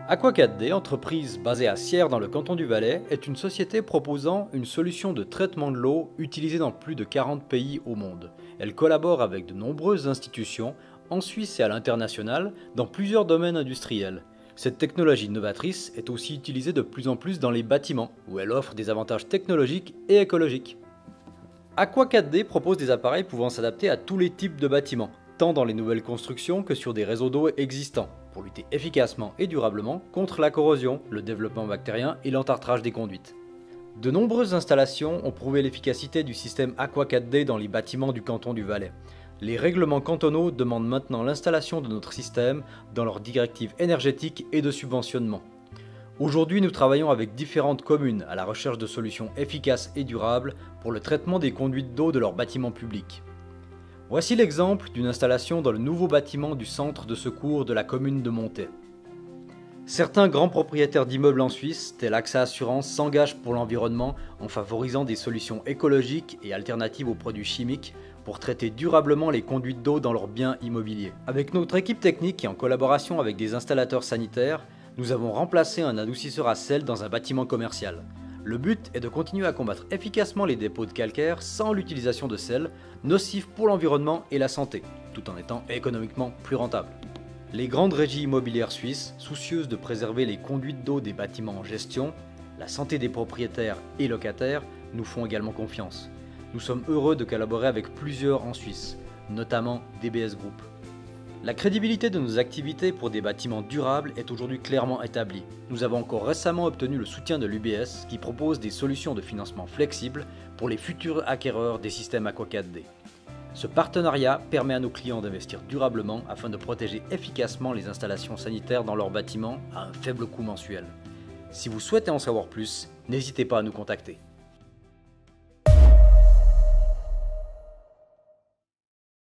Aqua 4D, entreprise basée à Sierre dans le canton du Valais, est une société proposant une solution de traitement de l'eau utilisée dans plus de 40 pays au monde. Elle collabore avec de nombreuses institutions, en Suisse et à l'international, dans plusieurs domaines industriels. Cette technologie novatrice est aussi utilisée de plus en plus dans les bâtiments, où elle offre des avantages technologiques et écologiques. Aqua 4D propose des appareils pouvant s'adapter à tous les types de bâtiments, tant dans les nouvelles constructions que sur des réseaux d'eau existants, pour lutter efficacement et durablement contre la corrosion, le développement bactérien et l'entartrage des conduites. De nombreuses installations ont prouvé l'efficacité du système Aqua 4D dans les bâtiments du canton du Valais. Les règlements cantonaux demandent maintenant l'installation de notre système dans leurs directives énergétiques et de subventionnement. Aujourd'hui, nous travaillons avec différentes communes à la recherche de solutions efficaces et durables pour le traitement des conduites d'eau de leurs bâtiments publics. Voici l'exemple d'une installation dans le nouveau bâtiment du centre de secours de la commune de Montet. Certains grands propriétaires d'immeubles en Suisse, tels AXA Assurance, s'engagent pour l'environnement en favorisant des solutions écologiques et alternatives aux produits chimiques pour traiter durablement les conduites d'eau dans leurs biens immobiliers. Avec notre équipe technique et en collaboration avec des installateurs sanitaires, nous avons remplacé un adoucisseur à sel dans un bâtiment commercial. Le but est de continuer à combattre efficacement les dépôts de calcaire sans l'utilisation de sel, nocif pour l'environnement et la santé, tout en étant économiquement plus rentable. Les grandes régies immobilières suisses, soucieuses de préserver les conduites d'eau des bâtiments en gestion, la santé des propriétaires et locataires, nous font également confiance. Nous sommes heureux de collaborer avec plusieurs en Suisse, notamment DBS Group. La crédibilité de nos activités pour des bâtiments durables est aujourd'hui clairement établie. Nous avons encore récemment obtenu le soutien de l'UBS qui propose des solutions de financement flexibles pour les futurs acquéreurs des systèmes Aqua 4D. Ce partenariat permet à nos clients d'investir durablement afin de protéger efficacement les installations sanitaires dans leurs bâtiments à un faible coût mensuel. Si vous souhaitez en savoir plus, n'hésitez pas à nous contacter.